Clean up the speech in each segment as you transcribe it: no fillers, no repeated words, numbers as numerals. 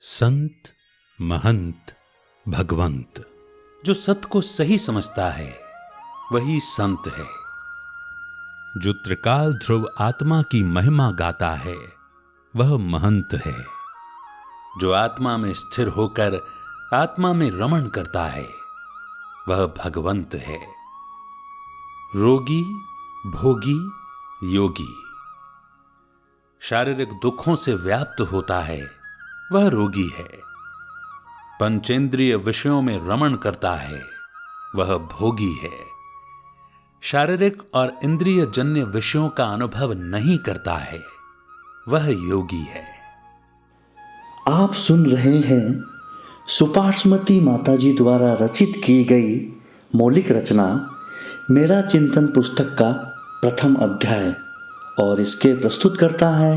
संत, महंत, भगवंत। जो सत्य को सही समझता है वही संत है। जो त्रिकाल ध्रुव आत्मा की महिमा गाता है वह महंत है। जो आत्मा में स्थिर होकर आत्मा में रमण करता है वह भगवंत है। रोगी, भोगी, योगी। शारीरिक दुखों से व्याप्त होता है वह रोगी है। पंचेंद्रिय विषयों में रमण करता है वह भोगी है। शारीरिक और इंद्रिय जन्य विषयों का अनुभव नहीं करता है वह योगी है। आप सुन रहे हैं सुपार्श्वती माताजी द्वारा रचित की गई मौलिक रचना मेरा चिंतन पुस्तक का प्रथम अध्याय और इसके प्रस्तुतकर्ता है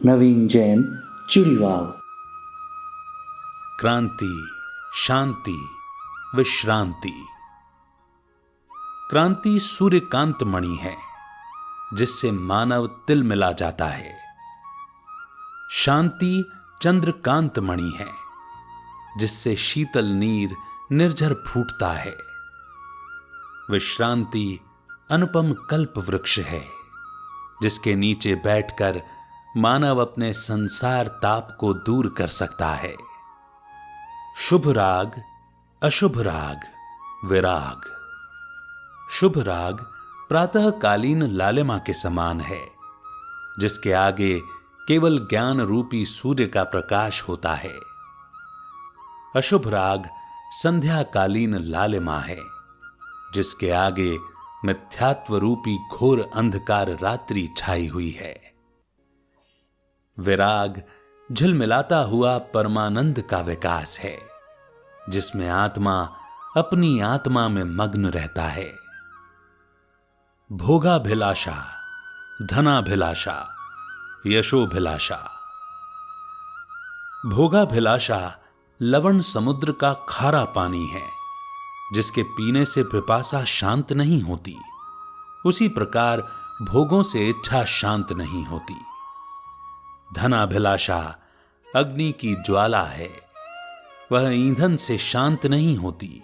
नवीन जैन, चिड़ीवाल। क्रांति, शांति, विश्रांति। क्रांति सूर्यकांत मणि है जिससे मानव तिल मिला जाता है। शांति चंद्रकांत मणि है जिससे शीतल नीर निर्झर फूटता है। विश्रांति अनुपम कल्प वृक्ष है जिसके नीचे बैठकर मानव अपने संसार ताप को दूर कर सकता है। शुभ राग, अशुभ राग, विराग। शुभ राग प्रातःकालीन लालिमा के समान है जिसके आगे केवल ज्ञान रूपी सूर्य का प्रकाश होता है। अशुभ राग संध्याकालीन लालिमा है जिसके आगे मिथ्यात्व रूपी घोर अंधकार रात्रि छाई हुई है। विराग झिलमिलाता हुआ परमानंद का विकास है जिसमें आत्मा अपनी आत्मा में मग्न रहता है। भोगाभिलाषा, धनाभिलाषा, यशोभिलाषा। भोगाभिलाषा लवण समुद्र का खारा पानी है जिसके पीने से पिपासा शांत नहीं होती। उसी प्रकार भोगों से इच्छा शांत नहीं होती। धनाभिलाषा अग्नि की ज्वाला है, वह ईंधन से शांत नहीं होती।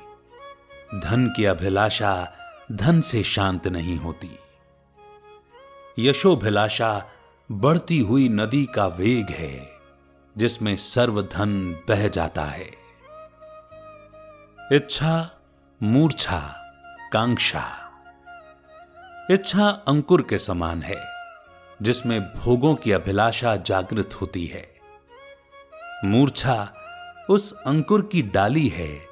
धन की अभिलाषा धन से शांत नहीं होती। यशोभिलाषा बढ़ती हुई नदी का वेग है जिसमें सर्वधन बह जाता है। इच्छा, मूर्छा, कांक्षा। इच्छा अंकुर के समान है जिसमें भोगों की अभिलाषा जागृत होती है। मूर्छा उस अंकुर की डाली है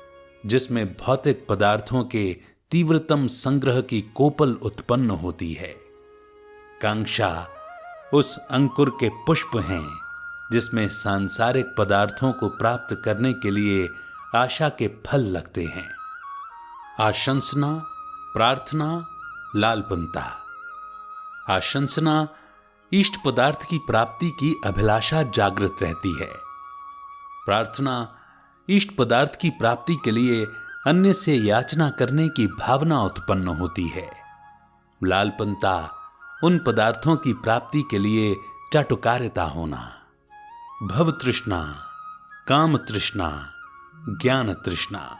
जिसमें भौतिक पदार्थों के तीव्रतम संग्रह की कोपल उत्पन्न होती है। कांक्षा उस अंकुर के पुष्प हैं जिसमें सांसारिक पदार्थों को प्राप्त करने के लिए आशा के फल लगते हैं। आशंसना, प्रार्थना, लालपनता। आशंसना इष्ट पदार्थ की प्राप्ति की अभिलाषा जागृत रहती है। प्रार्थना इष्ट पदार्थ की प्राप्ति के लिए अन्य से याचना करने की भावना उत्पन्न होती है। लालपनता उन पदार्थों की प्राप्ति के लिए चाटुकारिता होना। भव तृष्णा, काम तृष्णा, ज्ञान तृष्णा।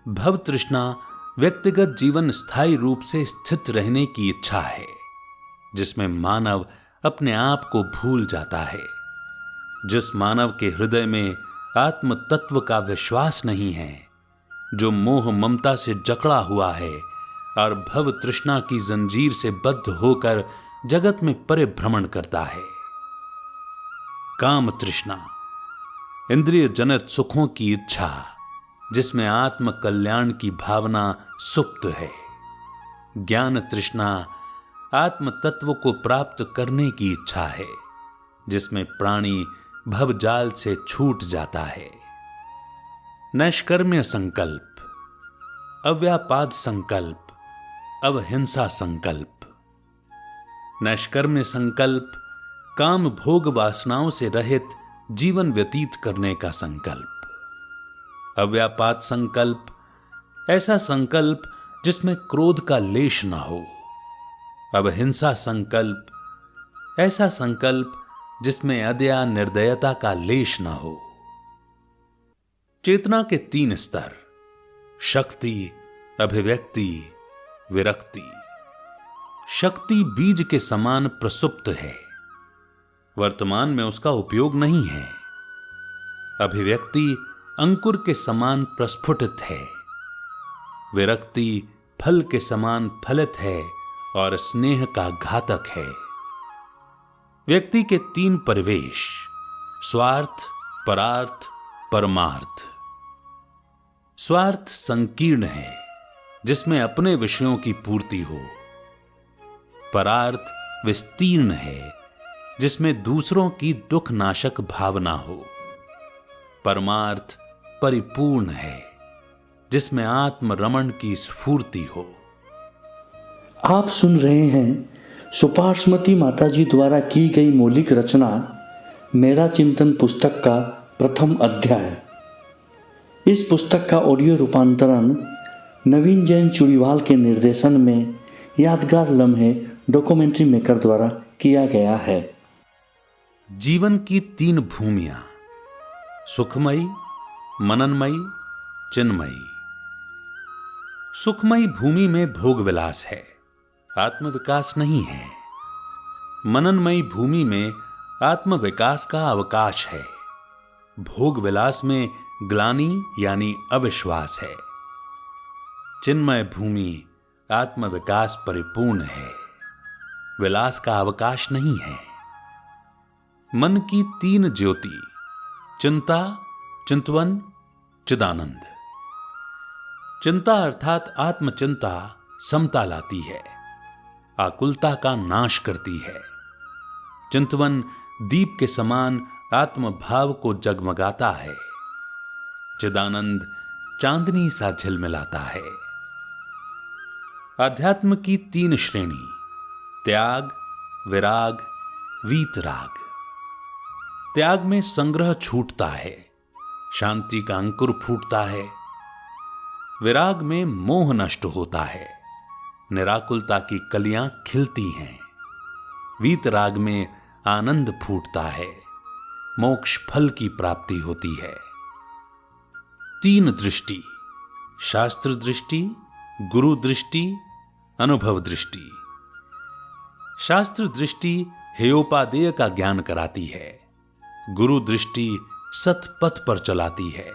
भव तृष्णा व्यक्तिगत जीवन स्थायी रूप से स्थित रहने की इच्छा है जिसमें मानव अपने आप को भूल जाता है। जिस मानव के हृदय में आत्म तत्व का विश्वास नहीं है, जो मोह ममता से जकड़ा हुआ है और भव तृष्णा की जंजीर से बद्ध होकर जगत में परिभ्रमण करता है। काम तृष्णा इंद्रिय जनित सुखों की इच्छा जिसमें आत्म कल्याण की भावना सुप्त है। ज्ञान तृष्णा आत्म तत्व को प्राप्त करने की इच्छा है जिसमें प्राणी भवजाल से छूट जाता है। नैष्कर्म्य संकल्प, अव्यापाद संकल्प, अवहिंसा संकल्प। नैष्कर्म्य संकल्प काम भोग वासनाओं से रहित जीवन व्यतीत करने का संकल्प। अव्यापाद संकल्प ऐसा संकल्प जिसमें क्रोध का लेश न हो। अवहिंसा संकल्प ऐसा संकल्प जिसमें अदया निर्दयता का लेश न हो। चेतना के 3 स्तर, शक्ति, अभिव्यक्ति, विरक्ति। शक्ति बीज के समान प्रसुप्त है, वर्तमान में उसका उपयोग नहीं है। अभिव्यक्ति अंकुर के समान प्रस्फुटित है, विरक्ति फल के समान फलित है और स्नेह का घातक है। व्यक्ति के 3 परिवेश, स्वार्थ, परार्थ, परमार्थ। स्वार्थ संकीर्ण है, जिसमें अपने विषयों की पूर्ति हो। परार्थ विस्तीर्ण है, जिसमें दूसरों की दुख नाशक भावना हो। परमार्थ परिपूर्ण है, जिसमें आत्मरमण की स्फूर्ति हो। आप सुन रहे हैं सुपार्श्वती माताजी द्वारा की गई मौलिक रचना मेरा चिंतन पुस्तक का प्रथम अध्याय। इस पुस्तक का ऑडियो रूपांतरण नवीन जैन चुड़ीवाल के निर्देशन में यादगार लम्हे डॉक्यूमेंट्री मेकर द्वारा किया गया है। जीवन की 3 भूमियां, सुखमयी, मननमयी, चिन्मयी। सुखमयी भूमि में भोग विलास है, आत्मविकास नहीं है। मननमयी भूमि में आत्मविकास का अवकाश है। भोग विलास में ग्लानि यानी अविश्वास है। चिन्मय भूमि आत्मविकास परिपूर्ण है, विलास का अवकाश नहीं है। मन की 3 ज्योति, चिंता, चिंतवन, चिदानंद। चिंता अर्थात आत्मचिंता समता लाती है, आकुलता का नाश करती है। चिंतवन दीप के समान आत्मभाव को जगमगाता है। चिदानंद चांदनी सा झिलमिलाता है। अध्यात्म की 3 श्रेणी, त्याग, विराग, वीतराग। त्याग में संग्रह छूटता है, शांति का अंकुर फूटता है। विराग में मोह नष्ट होता है, निराकुलता की कलियां खिलती हैं। वीतराग में आनंद फूटता है, मोक्ष फल की प्राप्ति होती है। 3 दृष्टि, शास्त्र दृष्टि, गुरु दृष्टि, अनुभव दृष्टि। शास्त्र दृष्टि हेयोपादेय का ज्ञान कराती है, गुरु दृष्टि सतपथ पर चलाती है,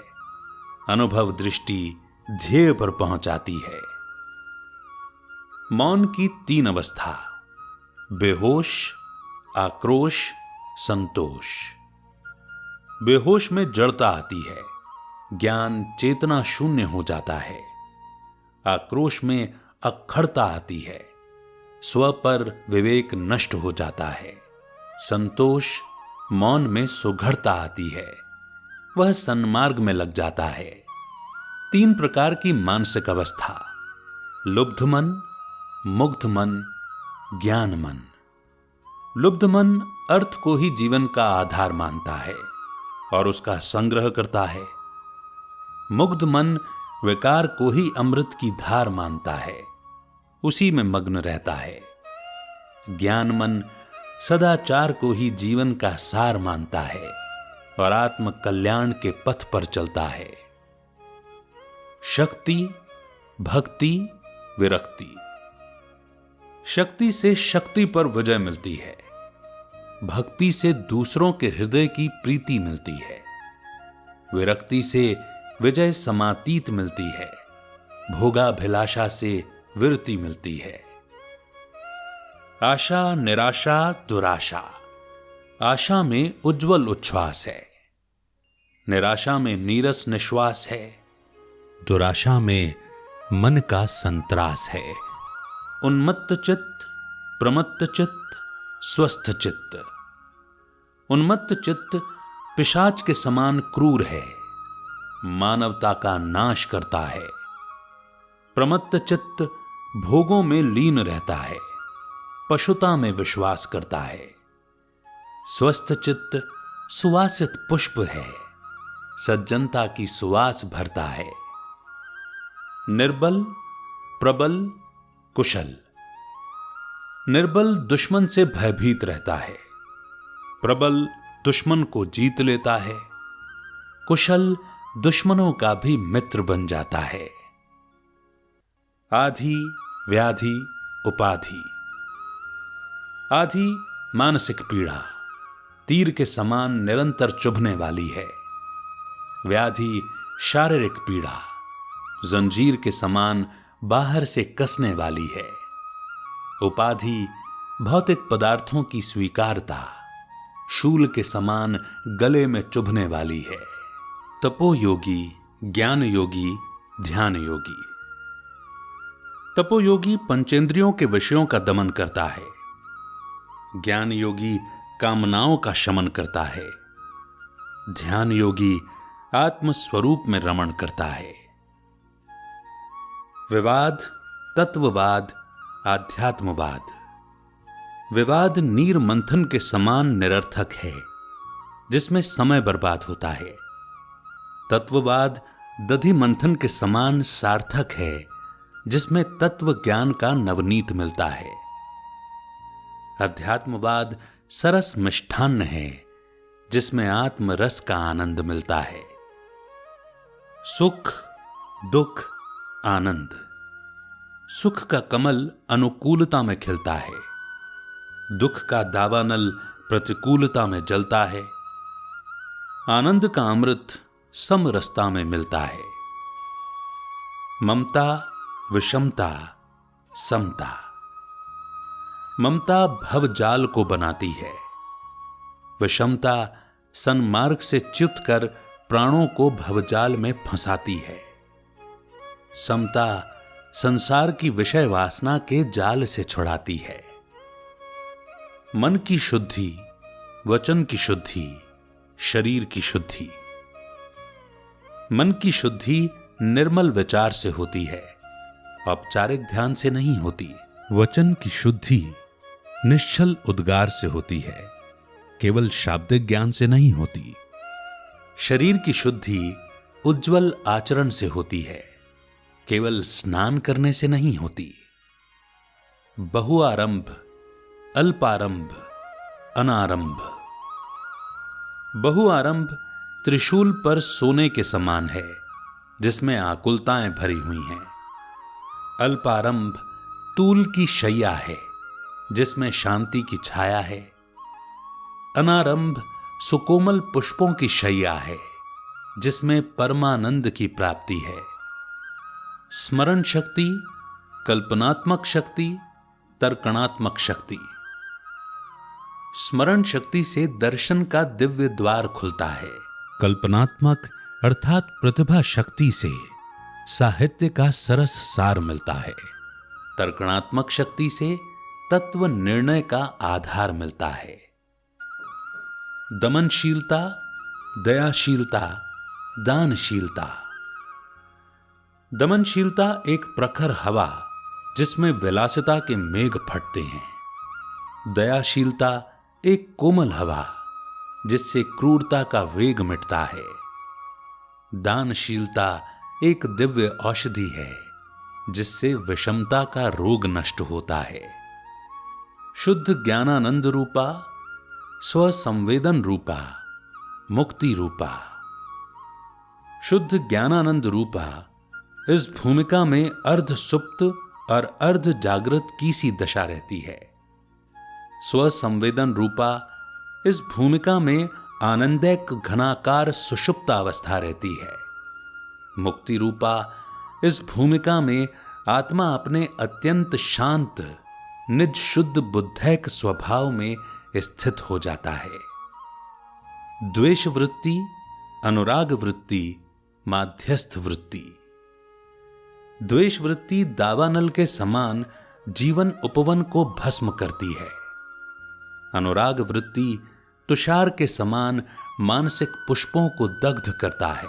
अनुभव दृष्टि ध्येय पर पहुंचाती है। मौन की 3 अवस्था, बेहोश, आक्रोश, संतोष। बेहोश में जड़ता आती है, ज्ञान चेतना शून्य हो जाता है। आक्रोश में अक्खड़ता आती है, स्व पर विवेक नष्ट हो जाता है। संतोष मौन में सुघड़ता आती है, वह सन्मार्ग में लग जाता है। 3 प्रकार की मानसिक अवस्था, लुब्ध मन, मुग्ध मन, ज्ञान मन। लुब्ध मन अर्थ को ही जीवन का आधार मानता है और उसका संग्रह करता है। मुग्ध मन विकार को ही अमृत की धार मानता है, उसी में मग्न रहता है। ज्ञान मन सदाचार को ही जीवन का सार मानता है और आत्म कल्याण के पथ पर चलता है। शक्ति, भक्ति, विरक्ति। शक्ति से शक्ति पर विजय मिलती है, भक्ति से दूसरों के हृदय की प्रीति मिलती है, विरक्ति से विजय समातीत मिलती है, भोगाभिलाषा से विरति मिलती है। आशा, निराशा, दुराशा। आशा में उज्जवल उच्छ्वास है, निराशा में नीरस निश्वास है, दुराशा में मन का संत्रास है। उन्मत्त चित्त, प्रमत्त चित्त, स्वस्थ चित्त। उन्मत्त चित्त पिशाच के समान क्रूर है, मानवता का नाश करता है। प्रमत्त चित्त भोगों में लीन रहता है, पशुता में विश्वास करता है। स्वस्थ चित्त सुवासित पुष्प है, सज्जनता की सुवास भरता है। निर्बल, प्रबल, कुशल। निर्बल दुश्मन से भयभीत रहता है, प्रबल दुश्मन को जीत लेता है, कुशल दुश्मनों का भी मित्र बन जाता है। आधि, व्याधि, उपाधि। आधि मानसिक पीड़ा, तीर के समान निरंतर चुभने वाली है। व्याधि शारीरिक पीड़ा, जंजीर के समान बाहर से कसने वाली है। उपाधि भौतिक पदार्थों की स्वीकारता, शूल के समान गले में चुभने वाली है। तपोयोगी, ज्ञान योगी, ध्यान योगी। तपोयोगी पंचेंद्रियों के विषयों का दमन करता है। ज्ञान योगी कामनाओं का शमन करता है। ध्यान योगी आत्म स्वरूप में रमण करता है। विवाद, तत्ववाद, आध्यात्मवाद। विवाद नीर मंथन के समान निरर्थक है, जिसमें समय बर्बाद होता है। तत्ववाद दधि मंथन के समान सार्थक है, जिसमें तत्व ज्ञान का नवनीत मिलता है। अध्यात्मवाद सरस मिष्ठान्न है, जिसमें आत्म रस का आनंद मिलता है। सुख, दुख, आनंद। सुख का कमल अनुकूलता में खिलता है, दुख का दावानल प्रतिकूलता में जलता है। आनंद का अमृत समरसता में मिलता है। ममता, विषमता, समता। ममता भवजाल को बनाती है। विषमता सन्मार्ग से च्युत कर प्राणों को भवजाल में फंसाती है। समता संसार की विषय वासना के जाल से छुड़ाती है। मन की शुद्धि, वचन की शुद्धि, शरीर की शुद्धि। मन की शुद्धि निर्मल विचार से होती है, औपचारिक ध्यान से नहीं होती। वचन की शुद्धि निश्चल उद्गार से होती है, केवल शाब्दिक ज्ञान से नहीं होती। शरीर की शुद्धि उज्जवल आचरण से होती है, केवल स्नान करने से नहीं होती। बहुआरंभ, अल्पारंभ, अनारंभ। बहुआरंभ त्रिशूल पर सोने के समान है, जिसमें आकुलताएं भरी हुई हैं। अल्पारंभ तूल की शैया है, जिसमें शांति की छाया है। अनारंभ सुकोमल पुष्पों की शैया है, जिसमें परमानंद की प्राप्ति है। स्मरण शक्ति, कल्पनात्मक शक्ति, तर्कणात्मक शक्ति। स्मरण शक्ति से दर्शन का दिव्य द्वार खुलता है। कल्पनात्मक अर्थात प्रतिभा शक्ति से साहित्य का सरस सार मिलता है। तर्कणात्मक शक्ति से तत्व निर्णय का आधार मिलता है। दमनशीलता, दयाशीलता, दानशीलता। दमनशीलता एक प्रखर हवा, जिसमें विलासिता के मेघ फटते हैं। दयाशीलता एक कोमल हवा, जिससे क्रूरता का वेग मिटता है। दानशीलता एक दिव्य औषधि है, जिससे विषमता का रोग नष्ट होता है। शुद्ध ज्ञानानंद रूपा, स्वसंवेदन रूपा, मुक्ति रूपा। शुद्ध ज्ञानानंद रूपा इस भूमिका में अर्ध सुप्त और अर्ध जागृत की सी दशा रहती है। स्वसंवेदन रूपा इस भूमिका में आनंदैक घनाकार सुषुप्त अवस्था रहती है। मुक्ति रूपा इस भूमिका में आत्मा अपने अत्यंत शांत निज शुद्ध बुद्धैक स्वभाव में स्थित हो जाता है। द्वेष वृत्ति, अनुराग वृत्ति, माध्यस्थ वृत्ति। द्वेष वृत्ति दावानल के समान जीवन उपवन को भस्म करती है। अनुराग वृत्ति तुषार के समान मानसिक पुष्पों को दग्ध करता है।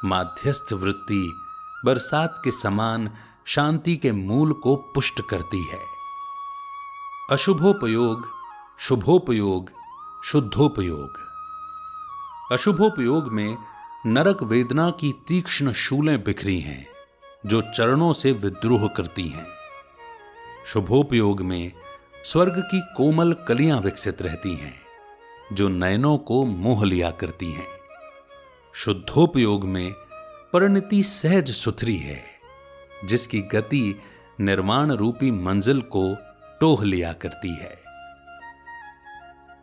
माध्यस्थ वृत्ति बरसात के समान शांति के मूल को पुष्ट करती है। अशुभोपयोग, शुभोपयोग, शुद्धोपयोग। अशुभोपयोग में नरक वेदना की तीक्ष्ण शूलें बिखरी हैं, जो चरणों से विद्रोह करती हैं। शुभोपयोग में स्वर्ग की कोमल कलियां विकसित रहती हैं, जो नयनों को मोह लिया करती हैं। शुद्धोपयोग में परिणति सहज सुथरी है, जिसकी गति निर्वाण रूपी मंजिल को टोह लिया करती है।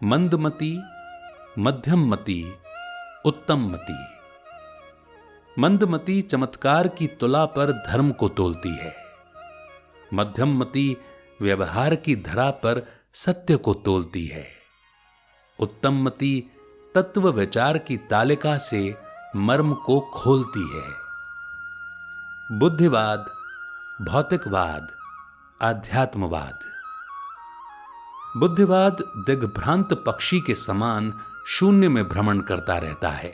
मंदमती, मध्यममती, उत्तममती। मंदमती चमत्कार की तुला पर धर्म को तोलती है। मध्यममती व्यवहार की धरा पर सत्य को तोलती है। उत्तममती तत्व विचार की तालिका से मर्म को खोलती है। बुद्धिवाद, भौतिकवाद, आध्यात्मवाद। बुद्धिवाद दिग्भ्रांत पक्षी के समान शून्य में भ्रमण करता रहता है।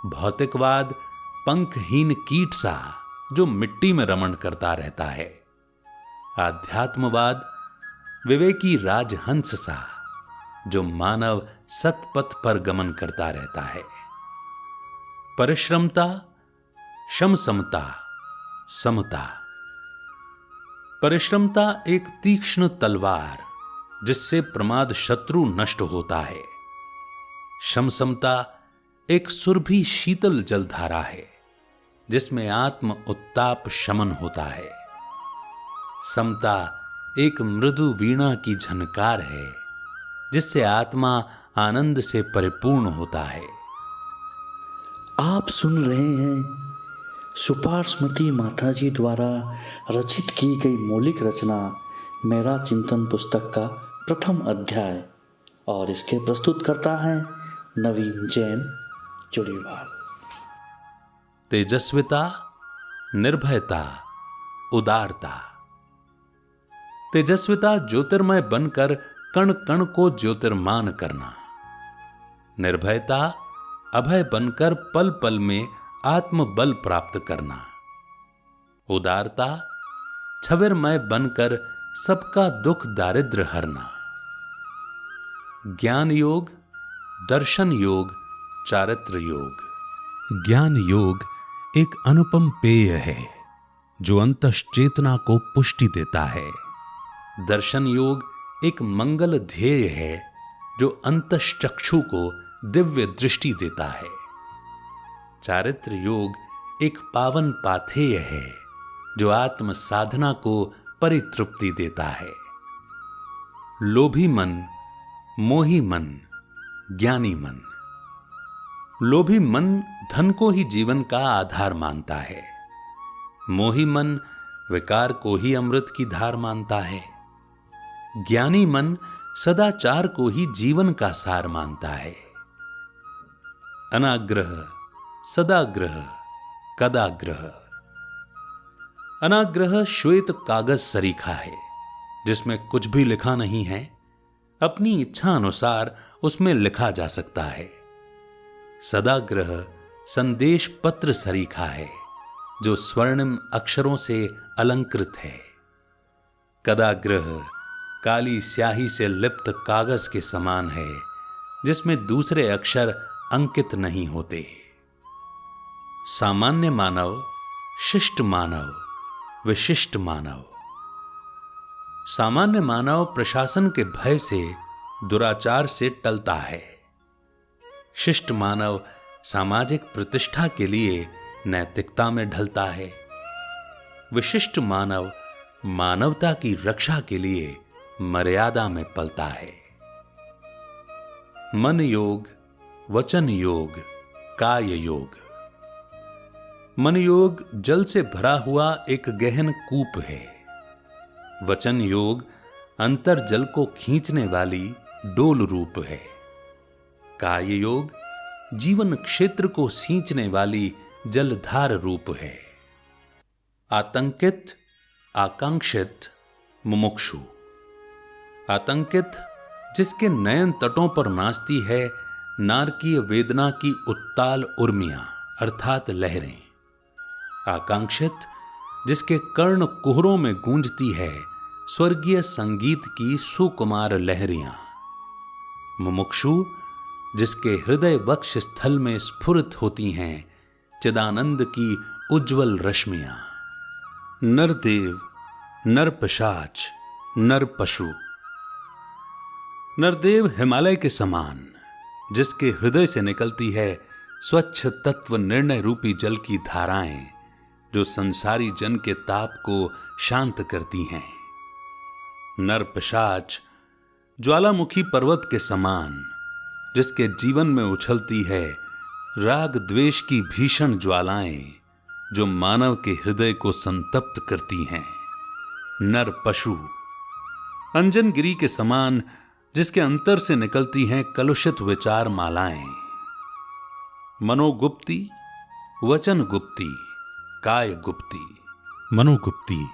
भौतिकवाद पंखहीन कीट सा जो मिट्टी में रमण करता रहता है। आध्यात्मवाद विवेकी राजहंस सा जो मानव सतपथ पर गमन करता रहता है। परिश्रमता, समता, समता। परिश्रमता एक तीक्ष्ण तलवार जिससे प्रमाद शत्रु नष्ट होता है। समता एक सुरभि शीतल जलधारा है जिसमें आत्म उत्ताप शमन होता है। समता एक मृदु वीणा की झनकार है जिससे आत्मा आनंद से परिपूर्ण होता है। आप सुन रहे हैं सुपार्श्मती माताजी द्वारा रचित की गई मौलिक रचना मेरा चिंतन पुस्तक का प्रथम अध्याय, और इसके प्रस्तुत करता है नवीन जैन चुड़ीवाल। तेजस्विता, निर्भयता, उदारता। तेजस्विता ज्योतिर्मय बनकर कण कण को ज्योतिर्मान करना। निर्भयता अभय बनकर पल पल में आत्मबल प्राप्त करना। उदारता छविरमय बनकर सबका दुख दारिद्र्य हरना। ज्ञान योग, दर्शन योग, चारित्र योग। ज्ञान योग एक अनुपम पेय है जो अंतश्चेतना को पुष्टि देता है। दर्शन योग एक मंगल ध्येय है जो अंतश्चक्षु को दिव्य दृष्टि देता है। चारित्र योग एक पावन पाथेय है जो आत्म साधना को परितृप्ति देता है। लोभी मन, मोही मन, ज्ञानी मन। लोभी मन धन को ही जीवन का आधार मानता है। मोही मन विकार को ही अमृत की धार मानता है। ज्ञानी मन सदाचार को ही जीवन का सार मानता है। अनाग्रह, सदाग्रह, कदाग्रह। अनाग्रह श्वेत कागज सरीखा है जिसमें कुछ भी लिखा नहीं है, अपनी इच्छा अनुसार उसमें लिखा जा सकता है। सदाग्रह संदेश पत्र सरीखा है जो स्वर्णिम अक्षरों से अलंकृत है। कदाग्रह काली स्याही से लिप्त कागज के समान है जिसमें दूसरे अक्षर अंकित नहीं होते। सामान्य मानव, शिष्ट मानव, विशिष्ट मानव। सामान्य मानव प्रशासन के भय से, दुराचार से टलता है। शिष्ट मानव सामाजिक प्रतिष्ठा के लिए नैतिकता में ढलता है। विशिष्ट मानव मानवता की रक्षा के लिए मर्यादा में पलता है। मन योग, वचन योग, काय योग। मन योग जल से भरा हुआ एक गहन कूप है। वचन योग अंतर जल को खींचने वाली डोल रूप है। काय योग जीवन क्षेत्र को सींचने वाली जलधार रूप है। आतंकित, आकांक्षित, मुमुक्षु। आतंकित जिसके नयन तटों पर नाचती है नारकीय वेदना की उत्ताल उर्मियां अर्थात लहरें। आकांक्षित जिसके कर्ण कुहरों में गूंजती है स्वर्गीय संगीत की सुकुमार लहरियां। मुमुक्षु जिसके हृदय वक्ष स्थल में स्फुरित होती हैं चिदानंद की उज्जवल रश्मियां। नरदेव, नरपिशाच, नर पशु। नरदेव हिमालय के समान जिसके हृदय से निकलती है स्वच्छ तत्व निर्णय रूपी जल की धाराएं जो संसारी जन के ताप को शांत करती हैं। नर पिशाच ज्वालामुखी पर्वत के समान जिसके जीवन में उछलती है राग द्वेष की भीषण ज्वालाएं जो मानव के हृदय को संतप्त करती हैं। नर पशु अंजनगिरी के समान जिसके अंतर से निकलती हैं कलुषित विचार मालाएं। मनोगुप्ती, वचन गुप्ती, काय गुप्ती। मनोगुप्ती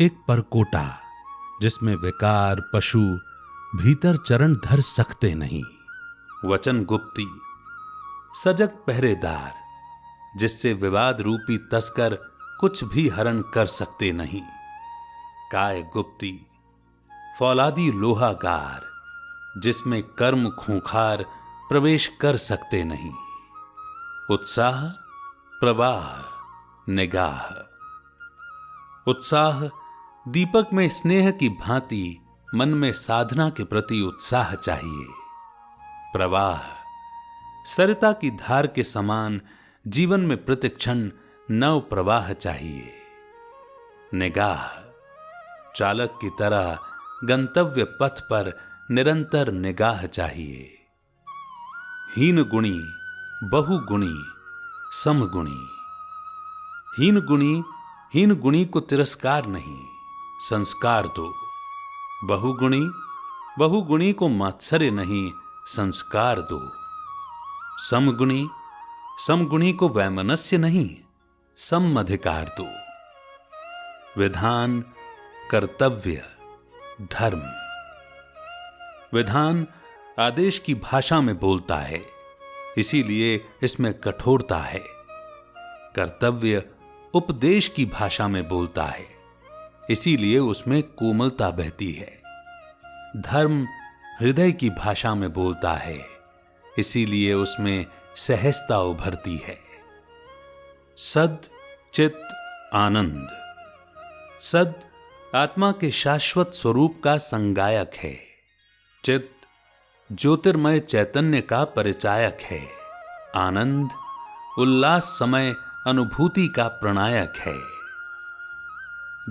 एक परकोटा जिसमें विकार पशु भीतर चरण धर सकते नहीं। वचन गुप्ती सजग पहरेदार जिससे विवाद रूपी तस्कर कुछ भी हरण कर सकते नहीं। काय गुप्ती फौलादी लोहागार जिसमें कर्म खूंखार प्रवेश कर सकते नहीं। उत्साह, प्रवाह, निगाह। उत्साह दीपक में स्नेह की भांति मन में साधना के प्रति उत्साह चाहिए। प्रवाह सरिता की धार के समान जीवन में प्रतिक्षण नव प्रवाह चाहिए। निगाह चालक की तरह गंतव्य पथ पर निरंतर निगाह चाहिए। हीन गुणी, बहुगुणी, समगुणी। हीन गुणी को तिरस्कार नहीं, संस्कार दो। बहुगुणी को मात्सर्य नहीं, संस्कार दो। समगुणी को वैमनस्य नहीं, सम्मधिकार दो। विधान, कर्तव्य, धर्म। विधान आदेश की भाषा में बोलता है, इसीलिए इसमें कठोरता है। कर्तव्य उपदेश की भाषा में बोलता है, इसीलिए उसमें कोमलता बहती है। धर्म हृदय की भाषा में बोलता है, इसीलिए उसमें सहजता उभरती है। सद, चित, आनंद। सद आत्मा के शाश्वत स्वरूप का संगायक है। चित ज्योतिर्मय चैतन्य का परिचायक है। आनंद उल्लास समय अनुभूति का प्रणायक है।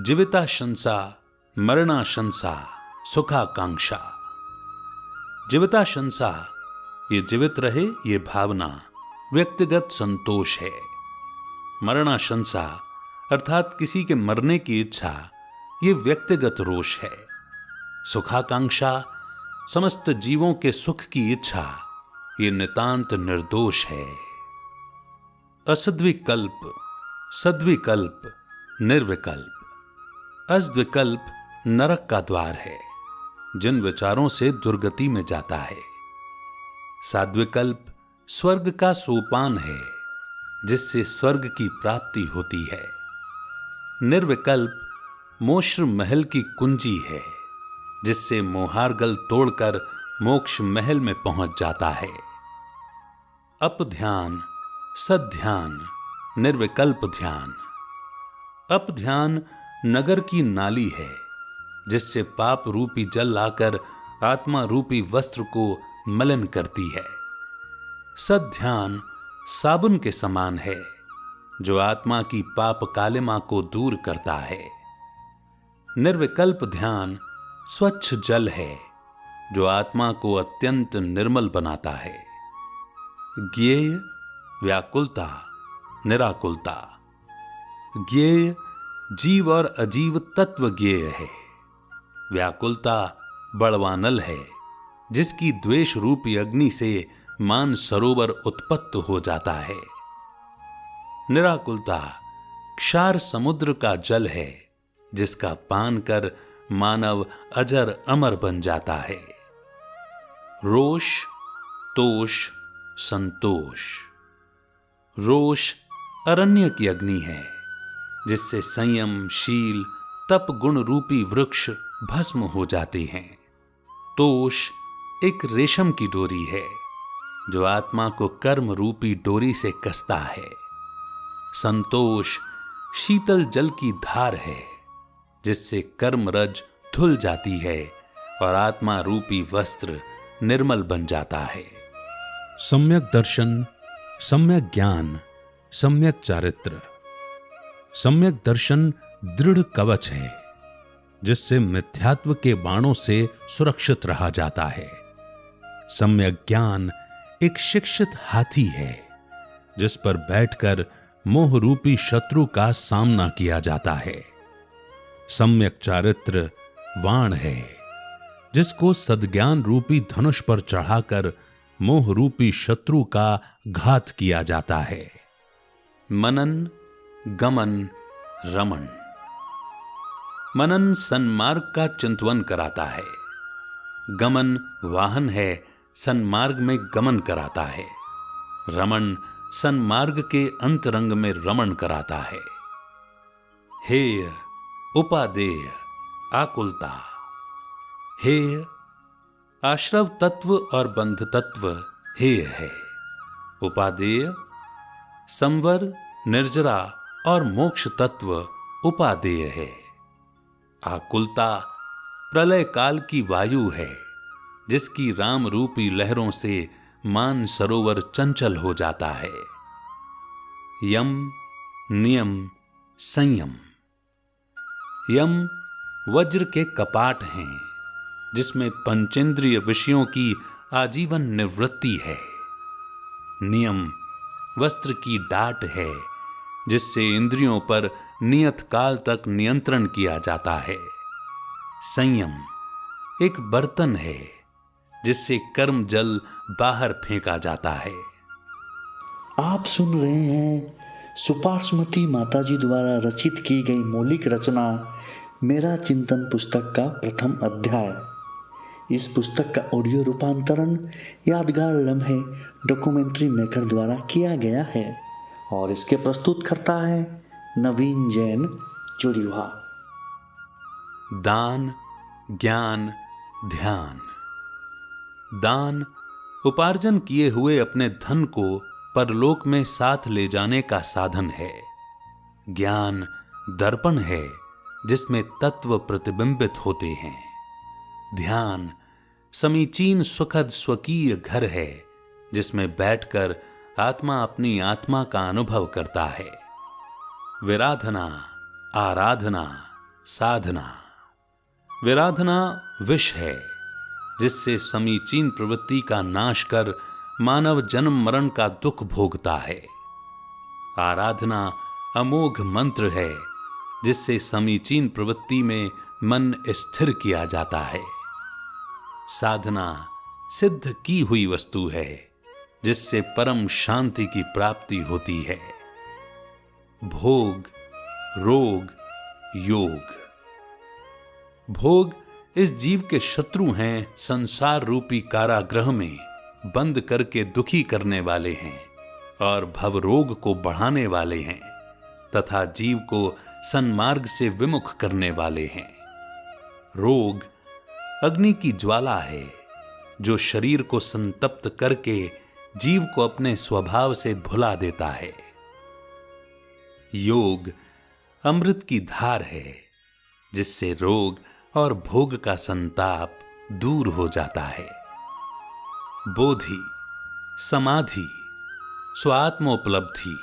जीविताशंसा, मरणाशंसा, सुखाकांक्षा। जीविताशंसा ये जीवित रहे ये भावना व्यक्तिगत संतोष है। मरणाशंसा अर्थात किसी के मरने की इच्छा ये व्यक्तिगत रोष है। सुखाकांक्षा समस्त जीवों के सुख की इच्छा ये नितांत निर्दोष है। असद्विकल्प, सद्विकल्प, निर्विकल्प। असद्विकल्प नरक का द्वार है, जिन विचारों से दुर्गति में जाता है। साद्विकल्प स्वर्ग का सोपान है, जिससे स्वर्ग की प्राप्ति होती है। निर्विकल्प मोक्ष महल की कुंजी है, जिससे मोहार्गल तोड़कर मोक्ष महल में पहुंच जाता है। अपध्यान, सध्यान, निर्विकल्प ध्यान। अपध्यान नगर की नाली है, जिससे पाप रूपी जल लाकर आत्मा रूपी वस्त्र को मलिन करती है। सध्यान साबुन के समान है, जो आत्मा की पाप कालिमा को दूर करता है। निर्विकल्प ध्यान स्वच्छ जल है, जो आत्मा को अत्यंत निर्मल बनाता है। ज्ञेय व्याकुलता, निराकुलता। ज्ञेय जीव और अजीव तत्व ज्ञेय है। व्याकुलता बड़वानल है, जिसकी द्वेष रूपी अग्नि से मान सरोवर उत्पत्त हो जाता है। निराकुलता क्षार समुद्र का जल है, जिसका पान कर मानव अजर अमर बन जाता है। रोष, तोष, संतोष। रोष अरण्य की अग्नि है, जिससे संयम, शील, तप गुण रूपी वृक्ष भस्म हो जाते हैं। तोष एक रेशम की डोरी है, जो आत्मा को कर्म रूपी डोरी से कसता है। संतोष शीतल जल की धार है, जिससे कर्म रज धुल जाती है और आत्मा रूपी वस्त्र निर्मल बन जाता है। सम्यक दर्शन सम्यक ज्ञान, सम्यक चारित्र, सम्यक दर्शन दृढ़ कवच है जिससे मिथ्यात्व के बाणों से सुरक्षित रहा जाता है। सम्यक ज्ञान एक शिक्षित हाथी है जिस पर बैठकर मोह रूपी शत्रु का सामना किया जाता है। सम्यक चारित्र वाण है जिसको सद्ज्ञान रूपी धनुष पर चढ़ाकर मोह रूपी शत्रु का घात किया जाता है। मनन, गमन, रमण। मनन सन्मार्ग का चिंतवन कराता है। गमन वाहन है, सन्मार्ग में गमन कराता है। रमण सन्मार्ग के अंतरंग में रमण कराता है। हेय, उपादेय, आकुलता। हेय आश्रव तत्व और बंध तत्व हेय है। उपादेय संवर, निर्जरा और मोक्ष तत्व उपादेय है। आकुलता प्रलय काल की वायु है जिसकी राम रूपी लहरों से मान सरोवर चंचल हो जाता है। यम, नियम, संयम। यम वज्र के कपाट हैं जिसमें पंचेंद्रिय विषयों की आजीवन निवृत्ति है। नियम वस्त्र की डाट है जिससे इंद्रियों पर नियत काल तक नियंत्रण किया जाता है। संयम एक बर्तन है जिससे कर्म जल बाहर फेंका जाता है। आप सुन रहे हैं सुपार्श्वती माताजी द्वारा रचित की गई मौलिक रचना मेरा चिंतन पुस्तक का प्रथम अध्याय। इस पुस्तक का ऑडियो रूपांतरण यादगार लम्हे डॉक्यूमेंट्री मेकर द्वारा किया गया है और इसके प्रस्तुतकर्ता है नवीन जैन जुड़ीवा। दान, ज्ञान, ध्यान। दान उपार्जन किए हुए अपने धन को परलोक में साथ ले जाने का साधन है। ज्ञान दर्पण है जिसमें तत्व प्रतिबिंबित होते हैं। ध्यान समीचीन सुखद स्वकीय घर है जिसमें बैठकर आत्मा अपनी आत्मा का अनुभव करता है। विराधना, आराधना, साधना। विराधना विष है जिससे समीचीन प्रवृत्ति का नाश कर मानव जन्म मरण का दुख भोगता है। आराधना अमोघ मंत्र है जिससे समीचीन प्रवृत्ति में मन स्थिर किया जाता है। साधना सिद्ध की हुई वस्तु है जिससे परम शांति की प्राप्ति होती है। भोग, रोग, योग। भोग इस जीव के शत्रु हैं, संसार रूपी कारागृह में बंद करके दुखी करने वाले हैं और भवरोग को बढ़ाने वाले हैं तथा जीव को सन्मार्ग से विमुख करने वाले हैं। रोग अग्नि की ज्वाला है जो शरीर को संतप्त करके जीव को अपने स्वभाव से भुला देता है। योग अमृत की धार है जिससे रोग और भोग का संताप दूर हो जाता है। बोधि समाधि स्वात्मोपलब्धि।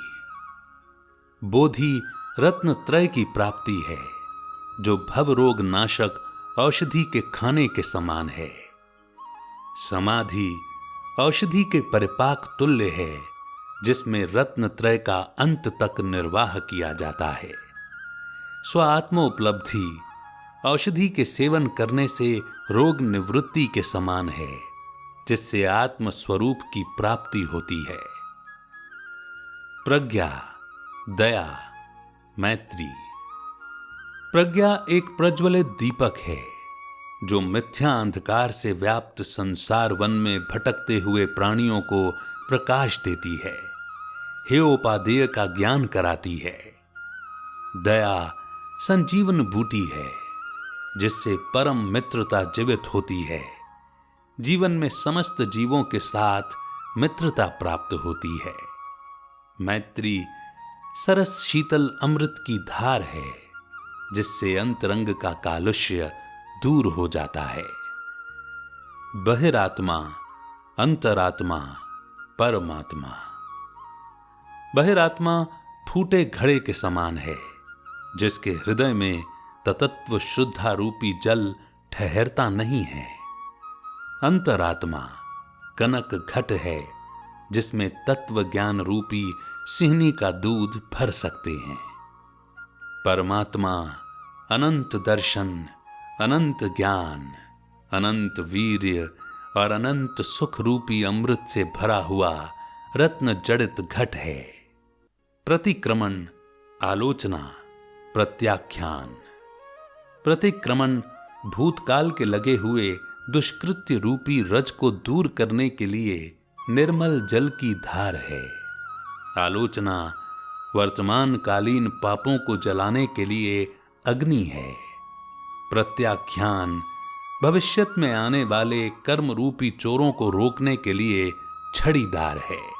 बोधि रत्न त्रय की प्राप्ति है जो भवरोग नाशक औषधि के खाने के समान है। समाधि औषधि के परिपाक तुल्य है जिसमें रत्न त्रय का अंत तक निर्वाह किया जाता है। स्वात्मोपलब्धि औषधि के सेवन करने से रोग निवृत्ति के समान है जिससे आत्म स्वरूप की प्राप्ति होती है। प्रज्ञा, दया, मैत्री। प्रज्ञा एक प्रज्वलित दीपक है जो मिथ्या अंधकार से व्याप्त संसार वन में भटकते हुए प्राणियों को प्रकाश देती है, हेयोपादेय का ज्ञान कराती है। दया संजीवन बूटी है जिससे परम मित्रता जीवित होती है। जीवन में समस्त जीवों के साथ मित्रता प्राप्त होती है। मैत्री सरस शीतल अमृत की धार है जिससे अंतरंग का कालुष्य दूर हो जाता है। बहिरात्मा, अंतरात्मा, परमात्मा। बहिरात्मा फूटे घड़े के समान है, जिसके हृदय में तत्व शुद्धा रूपी जल ठहरता नहीं है। अंतरात्मा कनक घट है, जिसमें तत्व ज्ञान रूपी सिहनी का दूध भर सकते हैं। परमात्मा अनंत दर्शन, अनंत ज्ञान, अनंत वीर्य और अनंत सुख रूपी अमृत से भरा हुआ रत्न जड़ित घट है। प्रतिक्रमण, आलोचना, प्रत्याख्यान। प्रतिक्रमण भूतकाल के लगे हुए दुष्कृत्य रूपी रज को दूर करने के लिए निर्मल जल की धार है। आलोचना वर्तमान कालीन पापों को जलाने के लिए अग्नि है। प्रत्याख्यान भविष्यत में आने वाले कर्म रूपी चोरों को रोकने के लिए छड़ीदार है।